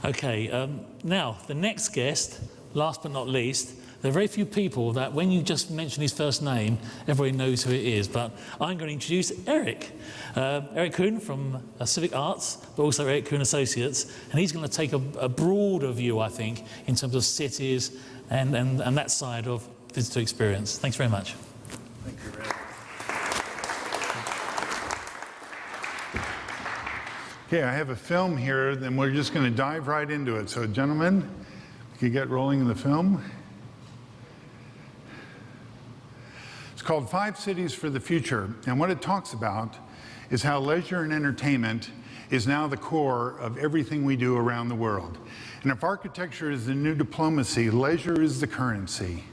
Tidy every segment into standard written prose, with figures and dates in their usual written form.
Okay, now the next guest, last but not least, there are very few people that when you just mention his first name, everybody knows who it is, but I'm going to introduce Eric. Eric Kuhne from CivicArts, but also Eric Kuhne Associates, and he's going to take a broader view, I think, in terms of cities and that side of visitor experience. Thanks very much. Thank you, Ray. Okay, I have a film here, then we're just going to dive right into it. So, gentlemen, we can get rolling in the film. It's called 5 Cities for the Future, and what it talks about is how leisure and entertainment is now the core of everything we do around the world. And if architecture is the new diplomacy, leisure is the currency.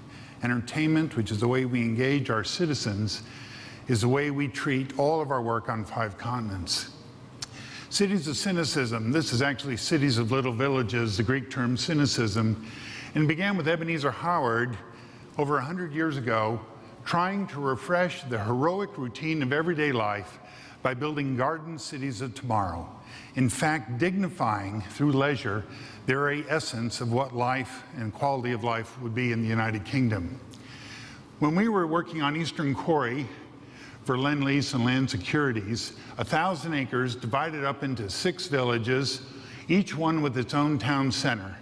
Entertainment, which is the way we engage our citizens, is the way we treat all of our work on 5 continents. Cities of cynicism, this is actually cities of little villages, the Greek term cynicism, and began with Ebenezer Howard over 100 years ago, trying to refresh the heroic routine of everyday life by building garden cities of tomorrow. In fact, dignifying through leisure the very essence of what life and quality of life would be in the United Kingdom. When we were working on Eastern Quarry for Lend-Lease and Land Securities, 1,000 acres divided up into 6 villages, each one with its own town center.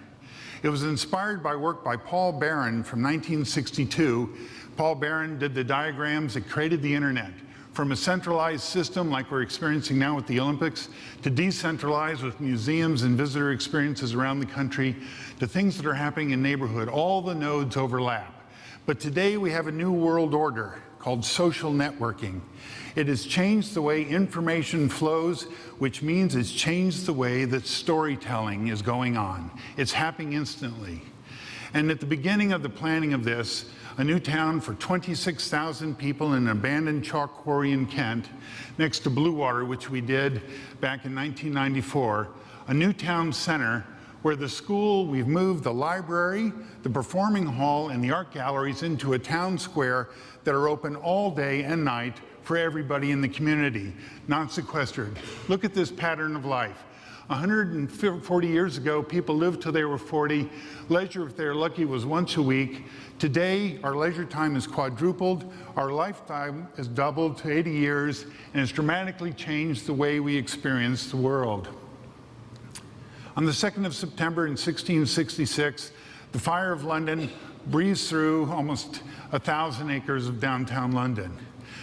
It was inspired by work by Paul Barron from 1962. Paul Barron did the diagrams that created the internet, from a centralized system like we're experiencing now with the Olympics, to decentralized with museums and visitor experiences around the country, to things that are happening in neighborhood. All the nodes overlap. But today we have a new world order called social networking. It has changed the way information flows, which means it's changed the way that storytelling is going on. It's happening instantly. And at the beginning of the planning of this, a new town for 26,000 people in an abandoned chalk quarry in Kent, next to Bluewater, which we did back in 1994, a new town center where the school, we've moved the library, the performing hall, and the art galleries into a town square that are open all day and night for everybody in the community, not sequestered. Look at this pattern of life. 140 years ago, people lived till they were 40. Leisure, if they're lucky, was once a week. Today, our leisure time is quadrupled. Our lifetime has doubled to 80 years, and it's dramatically changed the way we experience the world. On the 2nd of September in 1666, the fire of London breezed through almost 1,000 acres of downtown London.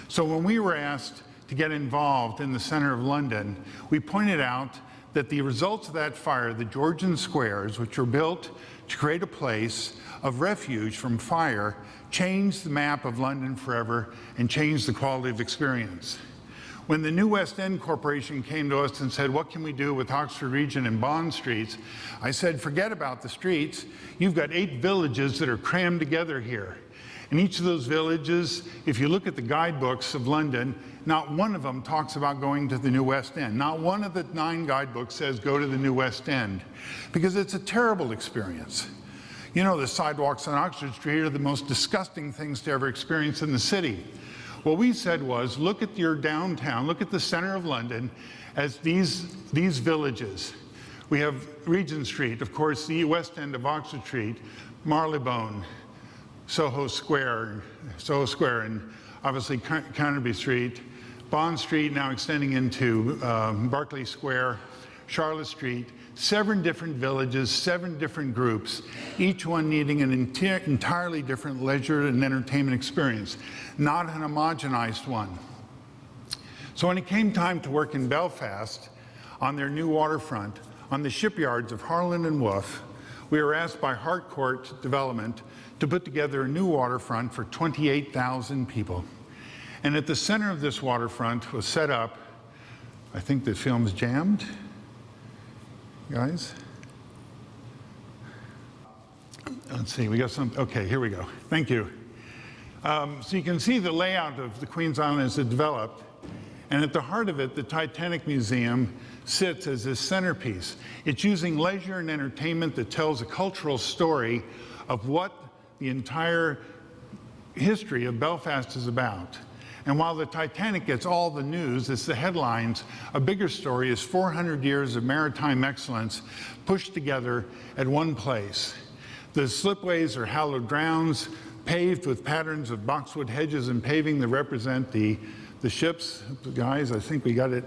So when we were asked to get involved in the center of London, we pointed out that the results of that fire, the Georgian squares, which were built to create a place of refuge from fire, changed the map of London forever and changed the quality of experience. When the New West End Corporation came to us and said, what can we do with Oxford Region and Bond Streets? I said, forget about the streets. You've got 8 villages that are crammed together here. And each of those villages, if you look at the guidebooks of London, not one of them talks about going to the New West End. Not one of the 9 guidebooks says go to the New West End, because it's a terrible experience. You know, the sidewalks on Oxford Street are the most disgusting things to ever experience in the city. What we said was, look at your downtown, look at the center of London as these villages. We have Regent Street, of course, the West End of Oxford Street, Marylebone, Soho Square, and obviously Carnaby Street, Bond Street now extending into Berkeley Square, Charlotte Street, 7 different villages, 7 different groups, each one needing an entirely different leisure and entertainment experience, not an homogenized one. So when it came time to work in Belfast on their new waterfront, on the shipyards of Harland and Wolff, we were asked by Harcourt Development to put together a new waterfront for 28,000 people. And at the center of this waterfront was set up, I think the film's jammed, guys. Let's see, we got some, okay, here we go. Thank you. So you can see the layout of the Queen's Island as it developed. And at the heart of it, the Titanic Museum sits as this centerpiece. It's using leisure and entertainment that tells a cultural story of what the entire history of Belfast is about. And while the Titanic gets all the news, it's the headlines, a bigger story is 400 years of maritime excellence pushed together at one place. The slipways are hallowed grounds, paved with patterns of boxwood hedges and paving that represent the ships. Guys, I think we got it.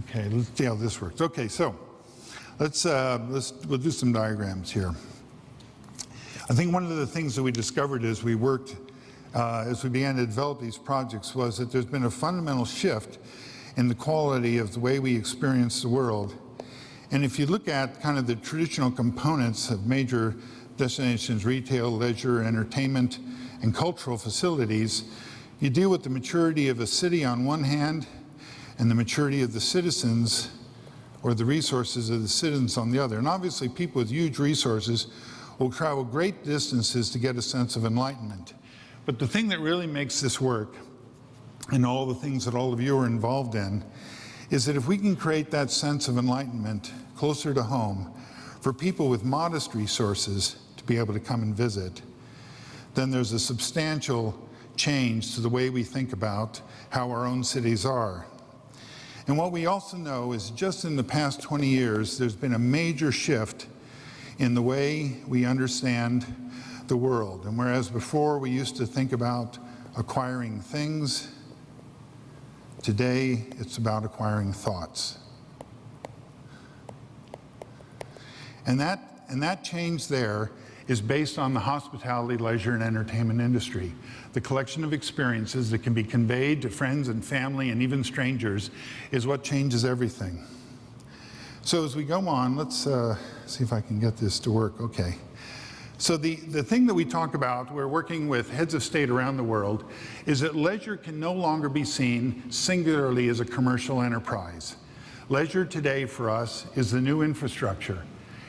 Okay, let's see how this works. Okay, so we'll do some diagrams here. I think one of the things that we discovered as we worked, as we began to develop these projects, was that there's been a fundamental shift in the quality of the way we experience the world. And if you look at kind of the traditional components of major destinations, retail, leisure, entertainment, and cultural facilities, you deal with the maturity of a city on one hand and the maturity of the citizens, or the resources of the citizens, on the other. And obviously people with huge resources will travel great distances to get a sense of enlightenment. But the thing that really makes this work, and all the things that all of you are involved in, is that if we can create that sense of enlightenment closer to home for people with modest resources to be able to come and visit, then there's a substantial change to the way we think about how our own cities are. And what we also know is just in the past 20 years, there's been a major shift in the way we understand the world. And whereas before we used to think about acquiring things, today it's about acquiring thoughts. And that change there is based on the hospitality, leisure, and entertainment industry. The collection of experiences that can be conveyed to friends and family and even strangers is what changes everything. So as we go on, let's see if I can get this to work. Okay. So the thing that we talk about, we're working with heads of state around the world, is that leisure can no longer be seen singularly as a commercial enterprise. Leisure today for us is the new infrastructure.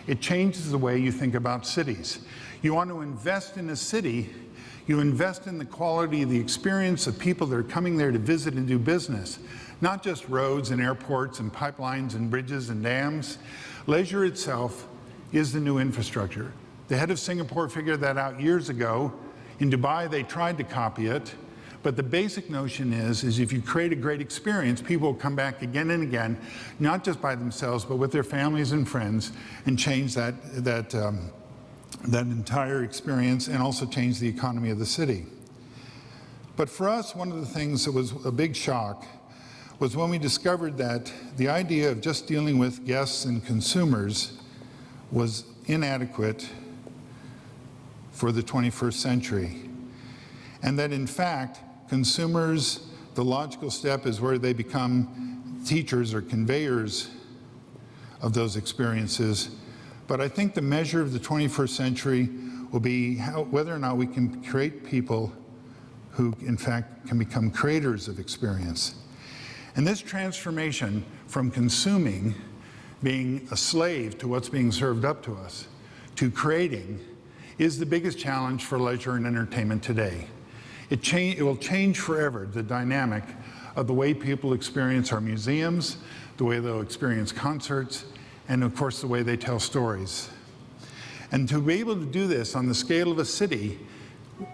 It changes the way you think about cities. You want to invest in a city, you invest in the quality of the experience of people that are coming there to visit and do business, not just roads and airports and pipelines and bridges and dams. Leisure itself is the new infrastructure. The head of Singapore figured that out years ago. In Dubai, they tried to copy it. But the basic notion is if you create a great experience, people will come back again and again, not just by themselves, but with their families and friends, and change that entire experience and also change the economy of the city. But for us, one of the things that was a big shock was when we discovered that the idea of just dealing with guests and consumers was inadequate for the 21st century. And that in fact, consumers, the logical step is where they become teachers or conveyors of those experiences. But I think the measure of the 21st century will be whether or not we can create people who in fact can become creators of experience. And this transformation from consuming, being a slave to what's being served up to us, to creating, is the biggest challenge for leisure and entertainment today. It will change forever the dynamic of the way people experience our museums, the way they'll experience concerts, and of course the way they tell stories. And to be able to do this on the scale of a city,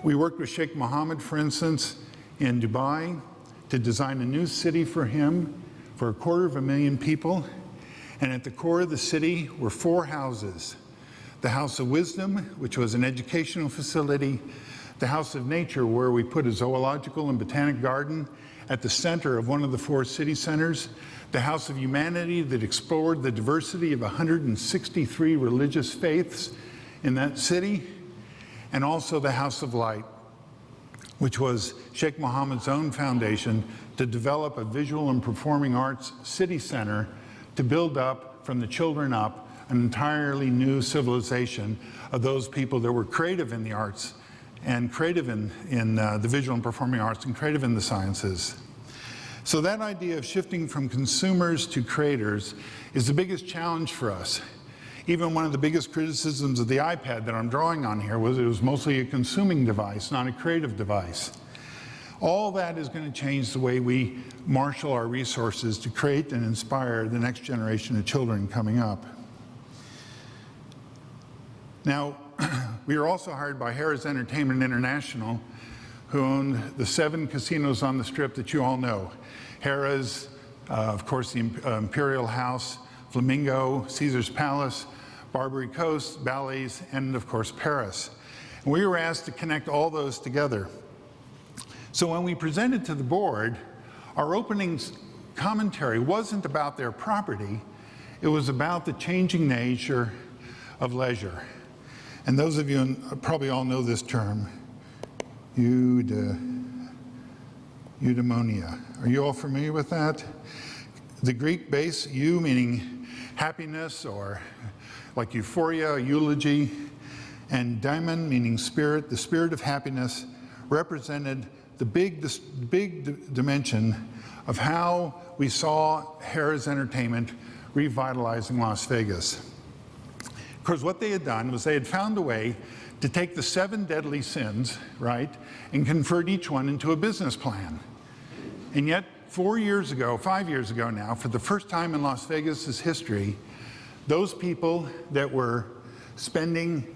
we worked with Sheikh Mohammed, for instance, in Dubai to design a new city for him for 250,000 people. And at the core of the city were 4 houses. The House of Wisdom, which was an educational facility, the House of Nature, where we put a zoological and botanic garden at the center of one of the 4 city centers, the House of Humanity that explored the diversity of 163 religious faiths in that city, and also the House of Light, which was Sheikh Mohammed's own foundation to develop a visual and performing arts city center to build up, from the children up, an entirely new civilization of those people that were creative in the arts and creative in the visual and performing arts and creative in the sciences. So that idea of shifting from consumers to creators is the biggest challenge for us. Even one of the biggest criticisms of the iPad that I'm drawing on here was it was mostly a consuming device, not a creative device. All that is going to change the way we marshal our resources to create and inspire the next generation of children coming up. Now, we are also hired by Harrah's Entertainment International who owned the 7 casinos on the Strip that you all know. Harrah's, of course, the Imperial House, Flamingo, Caesar's Palace, Barbary Coast, Bally's, and of course, Paris. And we were asked to connect all those together. So when we presented to the board, our opening commentary wasn't about their property, it was about the changing nature of leisure. And those of you probably all know this term, eudaimonia. Are you all familiar with that? The Greek base, eu meaning happiness or like euphoria, eulogy, and daimon meaning spirit, the spirit of happiness represented the big dimension of how we saw Harrah's Entertainment revitalizing Las Vegas. Of course, what they had done was they had found a way to take the 7 deadly sins, right, and convert each one into a business plan. And yet, 5 years ago now, for the first time in Las Vegas's history, those people that were spending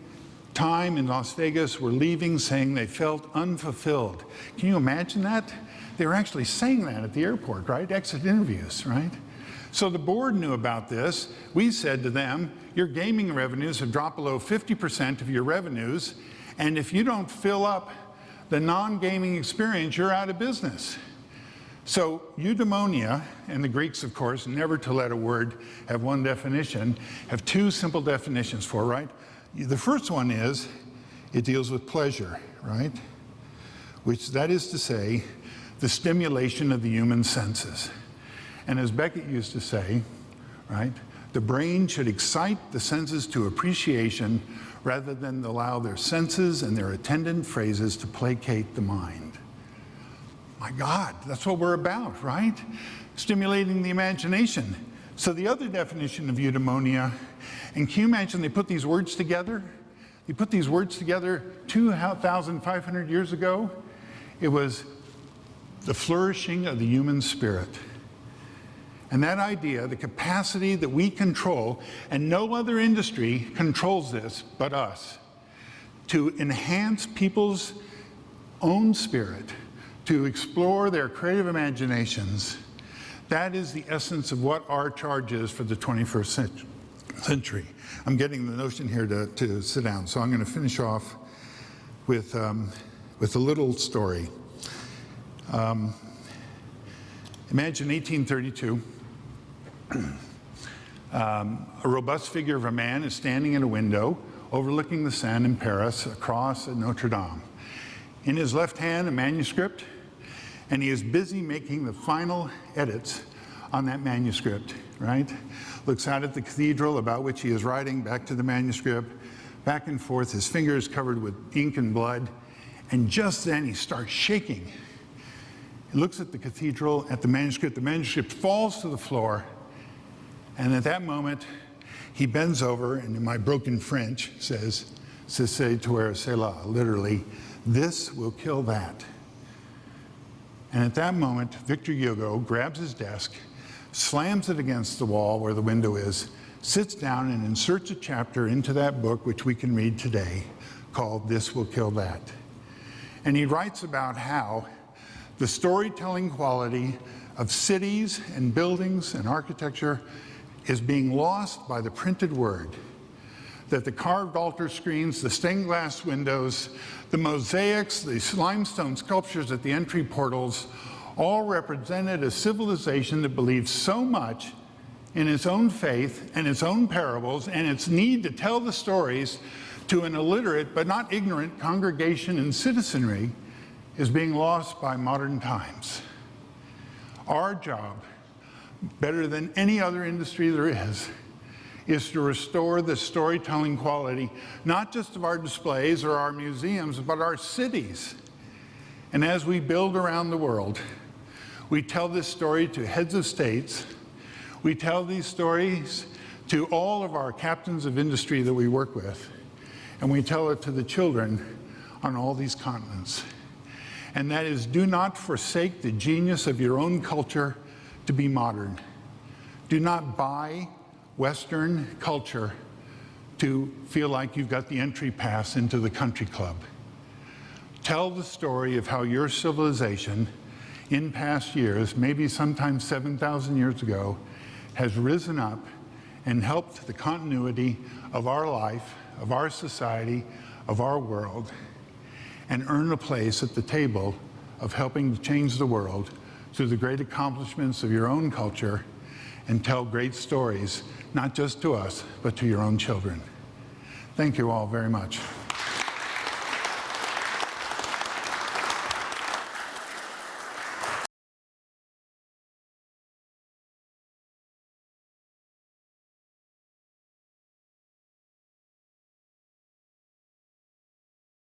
time in Las Vegas were leaving saying they felt unfulfilled. Can you imagine that? They were actually saying that at the airport, right? Exit interviews, right? So the board knew about this. We said to them, your gaming revenues have dropped below 50% of your revenues, and if you don't fill up the non-gaming experience, you're out of business. So eudaimonia, and the Greeks, of course, never to let a word have one definition, have 2 simple definitions for it, right? The first one is, it deals with pleasure, right? Which, that is to say, the stimulation of the human senses. And as Beckett used to say, right, the brain should excite the senses to appreciation rather than allow their senses and their attendant phrases to placate the mind. My God, that's what we're about, right? Stimulating the imagination. So the other definition of eudaimonia, and can you imagine they put these words together? They put these words together 2,500 years ago. It was the flourishing of the human spirit. And that idea, the capacity that we control, and no other industry controls this but us, to enhance people's own spirit, to explore their creative imaginations, that is the essence of what our charge is for the 21st century. I'm getting the notion here to sit down, so I'm going to finish off with a little story. Imagine 1832. A robust figure of a man is standing at a window overlooking the Seine in Paris across at Notre Dame. In his left hand, a manuscript, and he is busy making the final edits on that manuscript, right? Looks out at the cathedral about which he is writing, back to the manuscript, back and forth, his fingers covered with ink and blood, and just then he starts shaking. He looks at the cathedral, at the manuscript falls to the floor, and at that moment, he bends over and in my broken French says, "Cessez tuer cela," literally, "This will kill that." And at that moment, Victor Hugo grabs his desk, slams it against the wall where the window is, sits down and inserts a chapter into that book which we can read today called "This Will Kill That." And he writes about how the storytelling quality of cities and buildings and architecture is being lost by the printed word. That the carved altar screens, the stained glass windows, the mosaics, the limestone sculptures at the entry portals all represented a civilization that believed so much in its own faith and its own parables and its need to tell the stories to an illiterate but not ignorant congregation and citizenry is being lost by modern times. Our job, better than any other industry there is to restore the storytelling quality, not just of our displays or our museums, but our cities. And as we build around the world, we tell this story to heads of states, we tell these stories to all of our captains of industry that we work with, and we tell it to the children on all these continents. And that is, do not forsake the genius of your own culture to be modern. Do not buy Western culture to feel like you've got the entry pass into the country club. Tell the story of how your civilization in past years, maybe sometime 7,000 years ago, has risen up and helped the continuity of our life, of our society, of our world, and earn a place at the table of helping to change the world through the great accomplishments of your own culture, and tell great stories, not just to us, but to your own children. Thank you all very much.